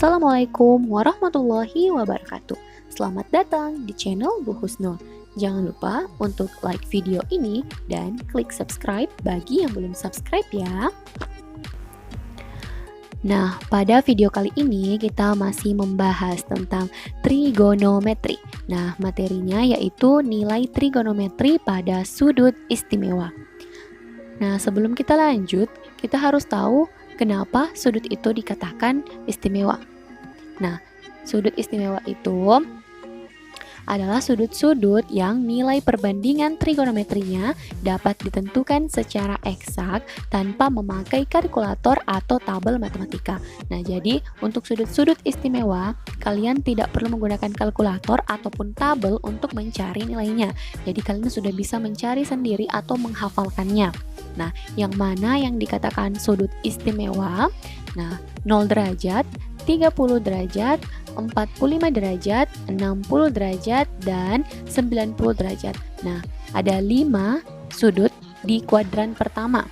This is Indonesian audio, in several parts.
Assalamualaikum warahmatullahi wabarakatuh. Selamat datang di channel Bu Husnul. Jangan lupa untuk like video ini dan klik subscribe bagi yang belum subscribe ya. Nah, pada video kali ini kita masih membahas tentang trigonometri. Nah, materinya yaitu nilai trigonometri pada sudut istimewa. Nah, sebelum kita lanjut, kita harus tahu kenapa sudut itu dikatakan istimewa. Nah, sudut istimewa itu adalah sudut-sudut yang nilai perbandingan trigonometrinya dapat ditentukan secara eksak tanpa memakai kalkulator atau tabel matematika. Nah, jadi untuk sudut-sudut istimewa, kalian tidak perlu menggunakan kalkulator ataupun tabel untuk mencari nilainya. Jadi kalian sudah bisa mencari sendiri atau menghafalkannya. Nah, yang mana yang dikatakan sudut istimewa? Nah, 0 derajat, 30 derajat, 45 derajat, 60 derajat, dan 90 derajat. Nah, ada 5 sudut di kuadran pertama.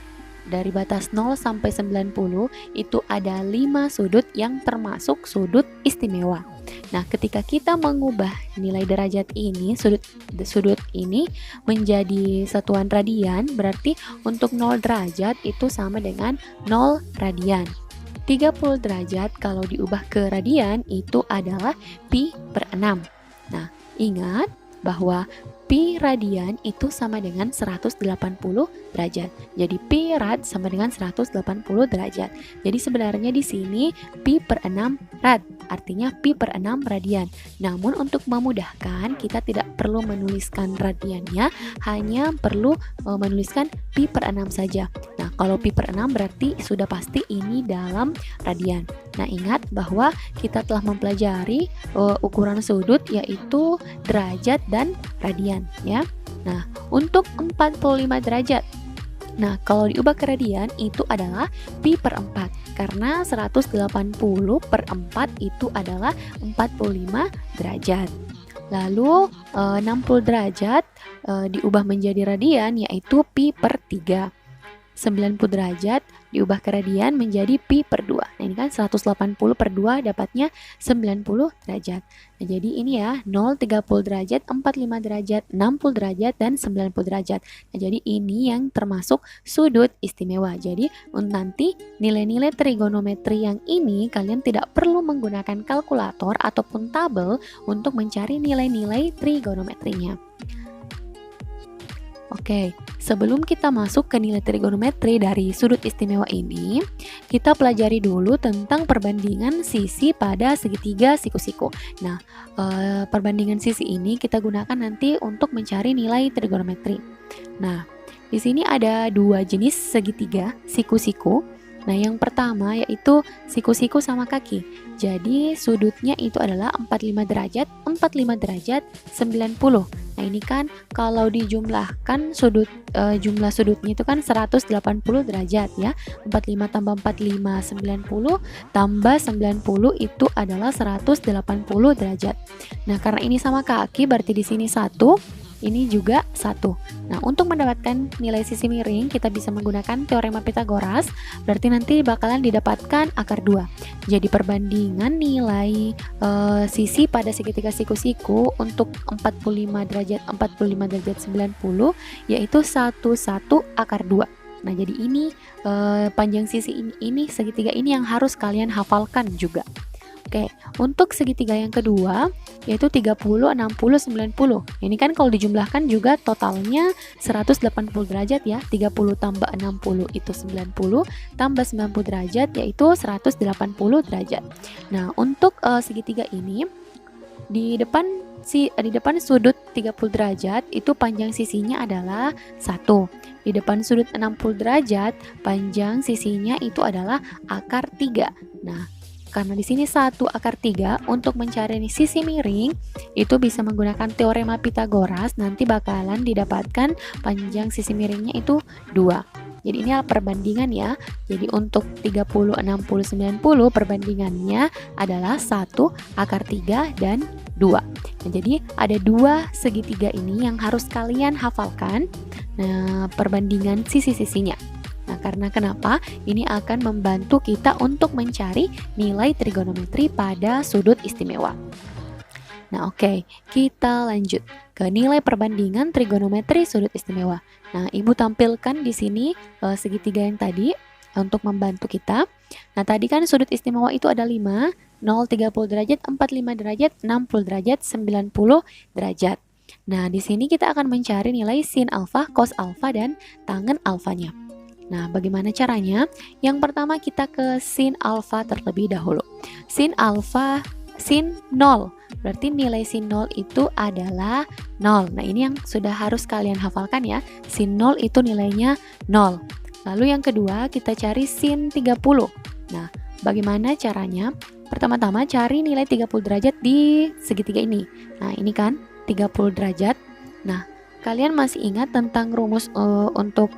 Dari batas 0 sampai 90 itu ada 5 sudut yang termasuk sudut istimewa. Nah, ketika kita mengubah nilai derajat ini, sudut ini menjadi satuan radian, berarti untuk 0 derajat itu sama dengan 0 radian. 30 derajat kalau diubah ke radian itu adalah pi per 6. Nah, ingat bahwa pi radian itu sama dengan 180 derajat. Jadi pi rad sama dengan 180 derajat. Jadi sebenarnya di sini pi per 6 rad, artinya pi per 6 radian. Namun untuk memudahkan kita tidak perlu menuliskan radiannya, hanya perlu menuliskan pi per 6 saja. Nah, kalau pi per 6 berarti sudah pasti ini dalam radian. Nah, ingat bahwa kita telah mempelajari ukuran sudut yaitu derajat dan radian ya. Nah, untuk 45 derajat. Nah, kalau diubah ke radian itu adalah pi per 4 karena 180 per 4 itu adalah 45 derajat. Lalu 60 derajat diubah menjadi radian yaitu pi per 3. 90 derajat diubah ke radian menjadi pi per 2. Nah, ini kan 180 per 2 dapatnya 90 derajat. Nah, jadi ini ya 0, 30 derajat, 45 derajat, 60 derajat, dan 90 derajat. Nah, jadi ini yang termasuk sudut istimewa. Jadi nanti nilai-nilai trigonometri yang ini kalian tidak perlu menggunakan kalkulator ataupun tabel untuk mencari nilai-nilai trigonometrinya. Oke, sebelum kita masuk ke nilai trigonometri dari sudut istimewa ini, kita pelajari dulu tentang perbandingan sisi pada segitiga siku-siku. Nah, perbandingan sisi ini kita gunakan nanti untuk mencari nilai trigonometri. Nah, di sini ada 2 jenis segitiga siku-siku. Nah, yang pertama yaitu siku-siku sama kaki. Jadi sudutnya itu adalah 45 derajat, 45 derajat, 90. Nah, ini kan kalau dijumlahkan jumlah sudutnya itu kan 180 derajat ya. 45 tambah 45 90 tambah 90 itu adalah 180 derajat. Nah, karena ini sama kaki berarti di sini 1, ini juga 1. Nah, untuk mendapatkan nilai sisi miring kita bisa menggunakan teorema Pythagoras, berarti nanti bakalan didapatkan akar 2. Jadi perbandingan nilai sisi pada segitiga siku-siku untuk 45 derajat 90 yaitu 1 akar 2. Nah, jadi ini panjang sisi ini segitiga ini yang harus kalian hafalkan juga. Oke, untuk segitiga yang kedua yaitu 30, 60, 90. Ini kan kalau dijumlahkan juga totalnya 180 derajat ya. 30 tambah 60 itu 90, tambah 90 derajat yaitu 180 derajat. Nah, untuk segitiga ini di depan sudut 30 derajat itu panjang sisinya adalah 1. Di depan sudut 60 derajat panjang sisinya itu adalah akar 3. Nah, karena di sini 1 akar 3, untuk mencari sisi miring itu bisa menggunakan teorema Pythagoras, nanti bakalan didapatkan panjang sisi miringnya itu 2. Jadi ini adalah perbandingan ya. Jadi untuk 30, 60, 90 perbandingannya adalah 1 akar 3 dan 2. Nah, jadi ada 2 segitiga ini yang harus kalian hafalkan. Nah, perbandingan sisi-sisinya. Nah, karena kenapa? Ini akan membantu kita untuk mencari nilai trigonometri pada sudut istimewa. Nah, oke, kita lanjut ke nilai perbandingan trigonometri sudut istimewa. Nah, Ibu tampilkan di sini segitiga yang tadi untuk membantu kita. Nah, tadi kan sudut istimewa itu ada 5, 0, 30 derajat, 45 derajat, 60 derajat, 90 derajat. Nah, di sini kita akan mencari nilai sin alfa, cos alfa, dan tangen alfanya. Nah, bagaimana caranya? Yang pertama kita ke sin alfa terlebih dahulu. Sin alfa, sin 0. Berarti nilai sin 0 itu adalah 0. Nah, ini yang sudah harus kalian hafalkan ya. Sin 0 itu nilainya 0. Lalu yang kedua, kita cari sin 30. Nah, bagaimana caranya? Pertama-tama cari nilai 30 derajat di segitiga ini. Nah, ini kan 30 derajat. Nah, kalian masih ingat tentang rumus untuk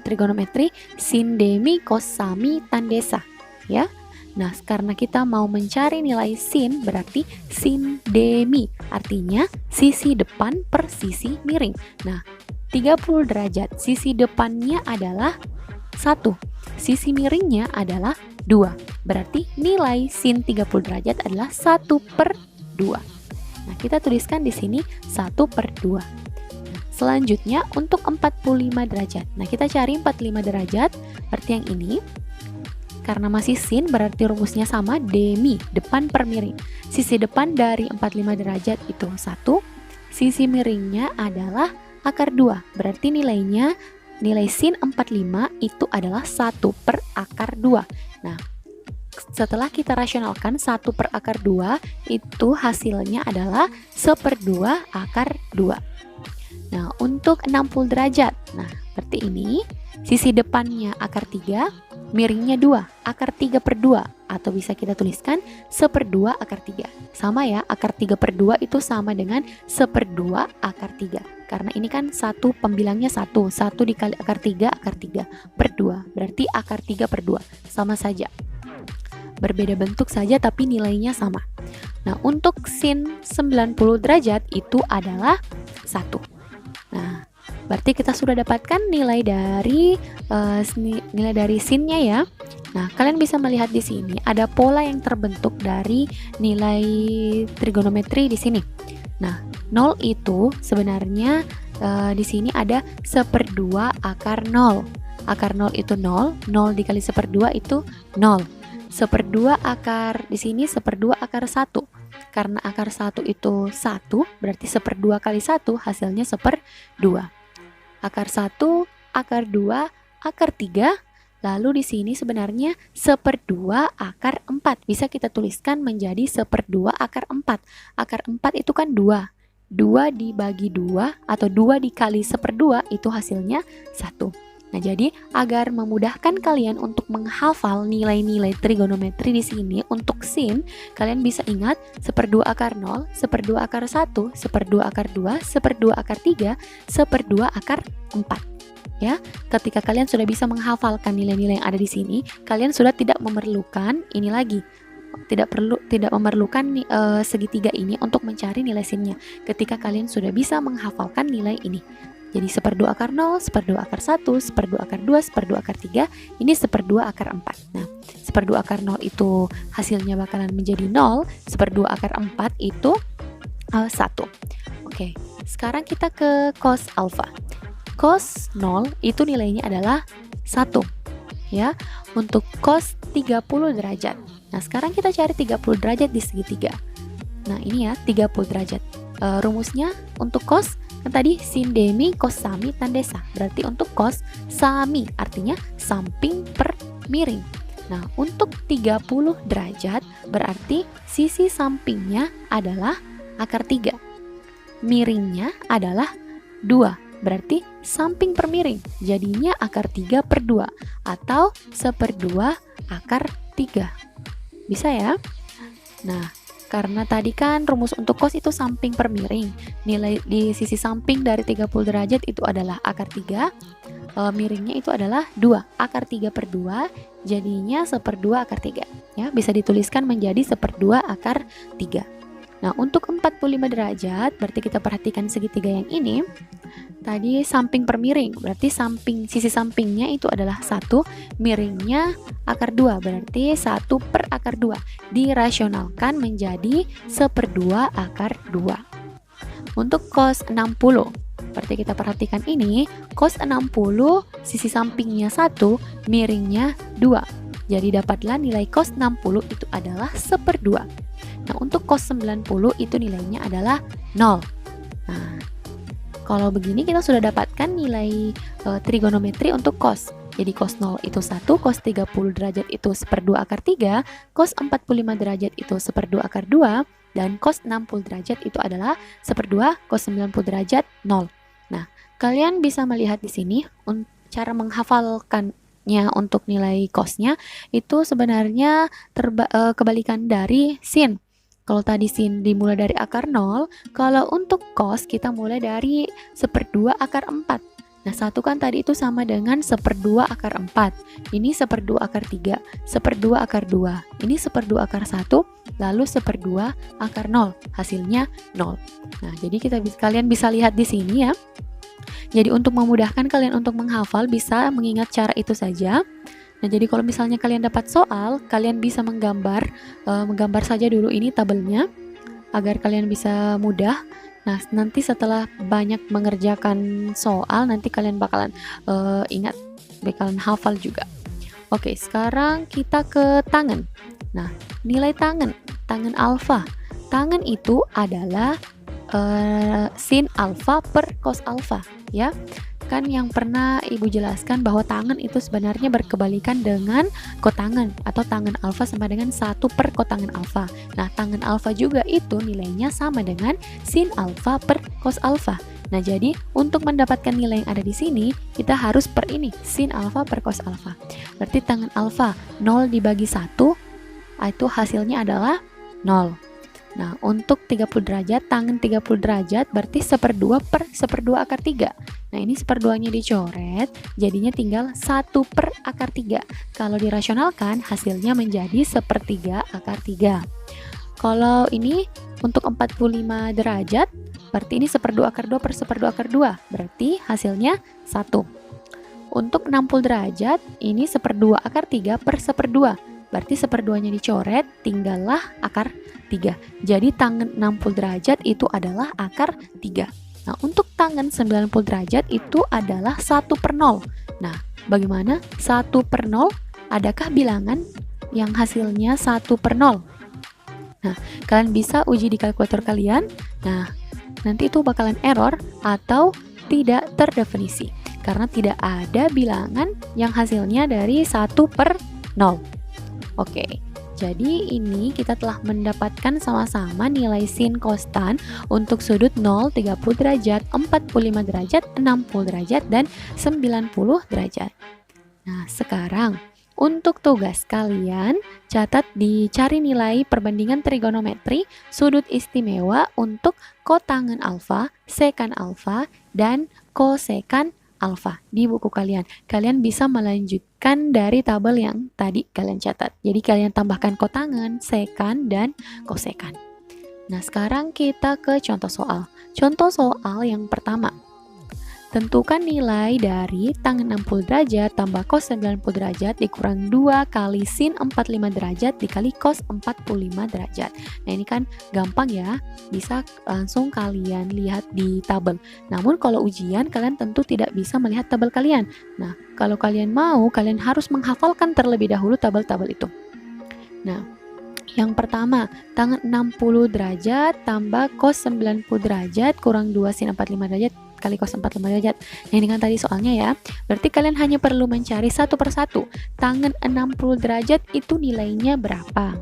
trigonometri sin demi cos sami tan desa, ya? Nah, karena kita mau mencari nilai sin, berarti sin demi, artinya sisi depan per sisi miring. Nah, 30 derajat, sisi depannya adalah 1, sisi miringnya adalah 2. Berarti nilai sin 30 derajat adalah 1/2. Nah, kita tuliskan di sini 1/2. Nah, selanjutnya untuk 45 derajat. Nah, kita cari 45 derajat, berarti yang ini. Karena masih sin berarti rumusnya sama, demi, depan per miring. Sisi depan dari 45 derajat itu 1, sisi miringnya adalah akar 2. Berarti nilai sin 45 itu adalah 1/akar 2. Nah, setelah kita rasionalkan 1/akar 2 itu hasilnya adalah 1/2 akar 2. Nah, untuk 60 derajat, nah seperti ini, sisi depannya akar 3, miringnya 2, akar 3/2, atau bisa kita tuliskan 1/2 akar 3. Sama ya, akar 3/2 itu sama dengan 1/2 akar 3. Karena ini kan satu pembilangnya 1 dikali akar 3, akar 3/2. Berarti akar 3/2, sama saja. Berbeda bentuk saja tapi nilainya sama. Nah, untuk sin 90 derajat itu adalah 1. Nah, berarti kita sudah dapatkan nilai dari sinnya ya. Nah, kalian bisa melihat di sini ada pola yang terbentuk dari nilai trigonometri di sini. Nah, 0 itu sebenarnya di sini ada 1/2 akar 0. Akar 0 itu 0, 0 dikali 1/2 itu 0. 1/2 akar di sini 1/2 akar 1. Karena akar 1 itu 1, berarti 1/2 kali 1 hasilnya 1/2. Akar 1, akar 2, akar 3. Lalu di sini sebenarnya 1/2 akar 4. Bisa kita tuliskan menjadi 1/2 akar 4. Akar 4 itu kan 2. 2 dibagi 2 atau 2 dikali 1/2 itu hasilnya 1. Nah, jadi agar memudahkan kalian untuk menghafal nilai-nilai trigonometri di sini untuk sin, kalian bisa ingat 1/2 akar 0, 1/2 akar 1, 1/2 akar 2, 1/2 akar 3, 1/2 akar 4. Ya, ketika kalian sudah bisa menghafalkan nilai-nilai yang ada di sini, kalian sudah tidak memerlukan ini lagi. Tidak memerlukan segitiga ini untuk mencari nilai sinnya. Ketika kalian sudah bisa menghafalkan nilai ini. Jadi 1/2 akar 0, 1/2 akar 1, 1/2 akar 2, 1/2 akar 3, ini 1/2 akar 4. Nah, 1/2 akar 0 itu hasilnya bakalan menjadi 0, 1/2 akar 4 itu 1. Oke, sekarang kita ke cos alfa. Cos 0 itu nilainya adalah 1. Ya, untuk cos 30 derajat. Nah, sekarang kita cari 30 derajat di segitiga. Nah, ini ya, 30 derajat. Rumusnya untuk cos kan tadi sin demi cos sami tan desa. Berarti untuk cos sami artinya samping per miring. Nah, untuk 30 derajat berarti sisi sampingnya adalah akar 3. Miringnya adalah 2. Berarti samping per miring. Jadinya akar 3/2 atau 1/2 akar 3. Bisa ya? Nah, karena tadi kan rumus untuk cos itu samping per miring. Nilai di sisi samping dari 30 derajat itu adalah akar 3. Miringnya itu adalah 2. Akar 3/2 jadinya 1/2 akar 3. Ya, bisa dituliskan menjadi 1/2 akar 3. Nah, untuk 45 derajat berarti kita perhatikan segitiga yang ini. tadi samping per miring, berarti sisi sampingnya itu adalah 1, miringnya akar 2, berarti 1 per akar 2. Dirasionalkan menjadi 1/2 akar 2. Untuk cos 60, berarti kita perhatikan ini, cos 60 sisi sampingnya 1, miringnya 2. Jadi dapatlah nilai cos 60 itu adalah 1/2. Nah, untuk cos 90 itu nilainya adalah 0. Nah, kalau begini kita sudah dapatkan nilai trigonometri untuk cos. Jadi cos 0 itu 1, cos 30 derajat itu 1/2 akar 3, cos 45 derajat itu 1/2 akar 2, dan cos 60 derajat itu adalah 1/2 cos 90 derajat 0. Nah, kalian bisa melihat di sini cara menghafalkannya untuk nilai cosnya itu sebenarnya kebalikan dari sin. Kalau tadi sin dimulai dari akar 0, kalau untuk cos kita mulai dari 1/2 akar 4. Nah, 1 kan tadi itu sama dengan 1/2 akar 4. Ini 1/2 akar 3, 1/2 akar 2. Ini 1/2 akar 1, lalu 1/2 akar 0. Hasilnya 0. Nah, jadi kalian bisa lihat di sini ya. Jadi untuk memudahkan kalian untuk menghafal, bisa mengingat cara itu saja. Nah, jadi kalau misalnya kalian dapat soal, kalian bisa menggambar saja dulu ini tabelnya agar kalian bisa mudah. Nah, nanti setelah banyak mengerjakan soal, nanti kalian bakalan ingat, bakalan hafal juga. Oke, sekarang kita ke tangen. Nah, nilai tangen alfa. Tangen itu adalah sin alfa per cos alfa, ya. Kan yang pernah Ibu jelaskan bahwa tangen itu sebenarnya berkebalikan dengan kotangen, atau tangen alfa sama dengan 1 per kotangen alfa. Nah, tangen alfa juga itu nilainya sama dengan sin alfa per cos alfa. Nah, jadi untuk mendapatkan nilai yang ada di sini, kita harus per ini, sin alfa per cos alfa. Berarti tangen alfa 0 dibagi 1, itu hasilnya adalah 0. Nah, untuk 30 derajat, tangen 30 derajat berarti 1/2 per 1/2 akar 3. Nah, ini 1/2-nya dicoret, jadinya tinggal 1 per akar 3. Kalau dirasionalkan, hasilnya menjadi 1/3 akar 3. Kalau ini untuk 45 derajat, berarti ini 1/2 akar 2 per 1/2 akar 2. Berarti hasilnya 1. Untuk 60 derajat, ini 1/2 akar 3 per 1/2. Berarti 1/2-nya dicoret, tinggallah akar 3. Jadi tangen 60 derajat itu adalah akar 3. Nah, untuk tangen 90 derajat itu adalah 1/0. Nah, bagaimana 1/0? Adakah bilangan yang hasilnya 1/0? Nah, kalian bisa uji di kalkulator kalian. Nah, nanti itu bakalan error atau tidak terdefinisi, karena tidak ada bilangan yang hasilnya dari 1/0. Oke, jadi ini kita telah mendapatkan sama-sama nilai sin kostan untuk sudut 0, 30 derajat, 45 derajat, 60 derajat, dan 90 derajat. Nah, sekarang untuk tugas kalian, catat dicari nilai perbandingan trigonometri sudut istimewa untuk kotangen alfa, sekan alfa, dan kosekan alfa di buku kalian. Kalian bisa melanjutkan dari tabel yang tadi kalian catat. Jadi kalian tambahkan kotangen, sekan, dan kosekan. Nah, sekarang kita ke contoh soal. Contoh soal yang pertama. Tentukan nilai dari tangen 60 derajat tambah cos 90 derajat dikurang 2 kali sin 45 derajat dikali cos 45 derajat. Nah, ini kan gampang ya, bisa langsung kalian lihat di tabel. Namun kalau ujian, kalian tentu tidak bisa melihat tabel kalian. Nah, kalau kalian mau, kalian harus menghafalkan terlebih dahulu tabel-tabel itu. Nah, yang pertama, tangen 60 derajat tambah cos 90 derajat kurang 2 sin 45 derajat kali cos 45 derajat. Nah, ini kan tadi soalnya ya. Berarti kalian hanya perlu mencari satu persatu. Tangen 60 derajat itu nilainya berapa?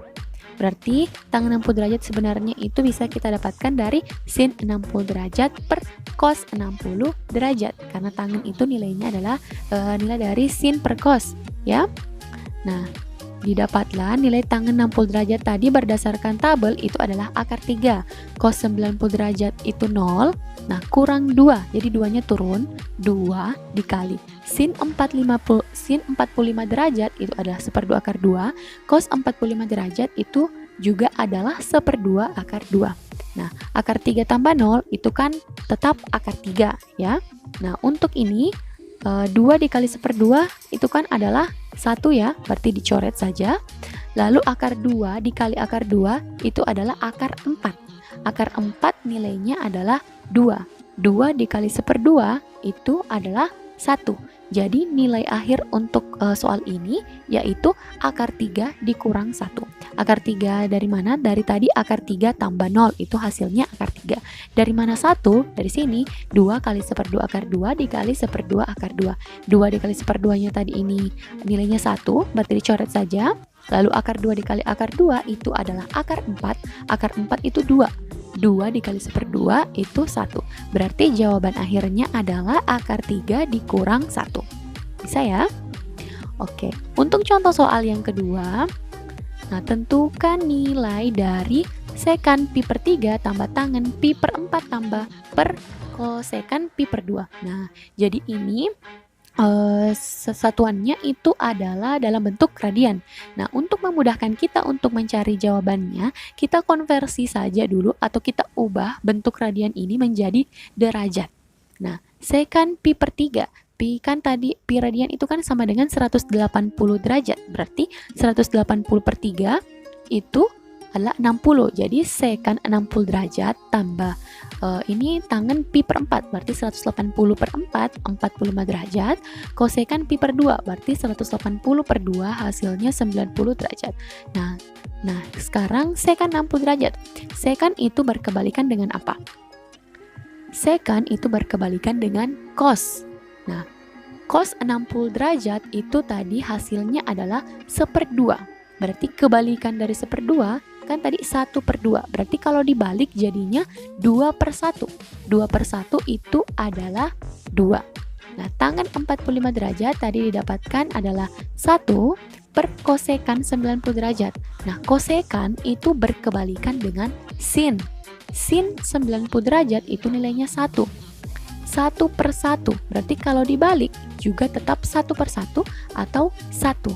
Berarti tangen 60 derajat sebenarnya itu bisa kita dapatkan dari sin 60 derajat per cos 60 derajat. Karena tangen itu nilainya adalah nilai dari sin per cos, ya. Nah, didapatlah nilai tangen 60 derajat tadi berdasarkan tabel itu adalah akar 3. Cos 90 derajat itu 0. Nah, kurang 2. Jadi 2-nya turun. 2 dikali sin 45 derajat itu adalah 1/2 akar 2. Cos 45 derajat itu juga adalah 1/2 akar 2. Nah, akar 3 tambah 0 itu kan tetap akar 3 ya. Nah, untuk ini 2 dikali 1/2 itu kan adalah 1 ya, berarti dicoret saja. Lalu akar 2 dikali akar 2 itu adalah akar 4. Akar 4 nilainya adalah 2. 2 dikali 1/2 itu adalah 1. Jadi nilai akhir untuk soal ini yaitu akar 3 dikurang 1. Akar 3 dari mana? Dari tadi akar 3 tambah 0 itu hasilnya akar 3. Dari mana 1? Dari sini 2 kali 1/2 akar 2 dikali 1/2 akar 2. 2 dikali 1/2-nya tadi ini nilainya 1, berarti dicoret saja. Lalu akar 2 dikali akar 2 itu adalah akar 4. Akar 4 itu 2. 2 dikali 1/2 itu 1. Berarti jawaban akhirnya adalah akar 3 dikurang 1. Bisa ya? Oke, untuk contoh soal yang kedua, nah tentukan nilai dari sekan pi per 3 tambah tangen pi per 4 tambah per kosekan pi per 2. Nah, jadi ini satuannya itu adalah dalam bentuk radian. Nah, untuk memudahkan kita untuk mencari jawabannya, kita konversi saja dulu atau kita ubah bentuk radian ini menjadi derajat. Nah, sekan pi per 3. Pi kan tadi pi radian itu kan sama dengan 180 derajat. Berarti 180 per 3 itu adalah 60. Jadi sekan 60 derajat tambah ini tangen pi per 4 berarti 180 per 4 45 derajat. Kosekan pi per 2 berarti 180 per 2 hasilnya 90 derajat. Nah, sekarang sekan 60 derajat. Sekan itu berkebalikan dengan apa? Sekan itu berkebalikan dengan cos. Nah, cos 60 derajat itu tadi hasilnya adalah 1/2. Berarti kebalikan dari 1/2 kan tadi 1/2. Berarti kalau dibalik jadinya 2/1. 2/1 itu adalah 2. Nah, tangen 45 derajat tadi didapatkan adalah 1 per kosekan 90 derajat. Nah, kosekan itu berkebalikan dengan sin. Sin 90 derajat itu nilainya 1. 1/1. Berarti kalau dibalik juga tetap 1/1 atau 1.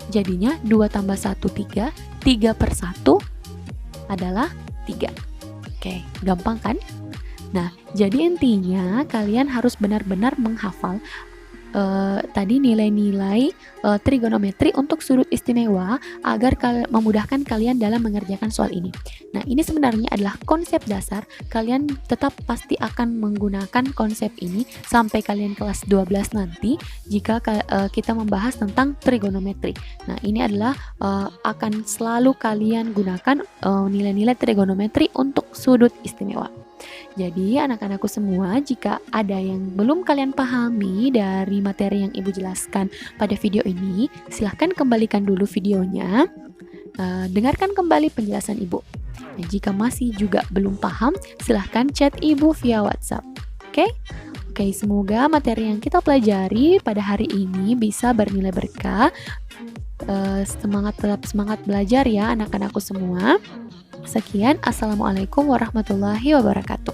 Jadinya 2 tambah 1, 3. 3/1 adalah 3. Oke, gampang kan? Nah, jadi intinya kalian harus benar-benar menghafal tadi nilai-nilai trigonometri untuk sudut istimewa agar memudahkan kalian dalam mengerjakan soal ini. Nah, ini sebenarnya adalah konsep dasar. Kalian tetap pasti akan menggunakan konsep ini sampai kalian kelas 12 nanti jika kita membahas tentang trigonometri. Nah, ini adalah akan selalu kalian gunakan nilai-nilai trigonometri untuk sudut istimewa. Jadi anak-anakku semua, jika ada yang belum kalian pahami dari materi yang Ibu jelaskan pada video ini, silahkan kembalikan dulu videonya, dengarkan kembali penjelasan Ibu. Dan jika masih juga belum paham, silahkan chat Ibu via WhatsApp. Oke, semoga materi yang kita pelajari pada hari ini bisa bernilai berkah. Tetap semangat belajar ya anak-anakku semua. Sekian, Assalamualaikum warahmatullahi wabarakatuh.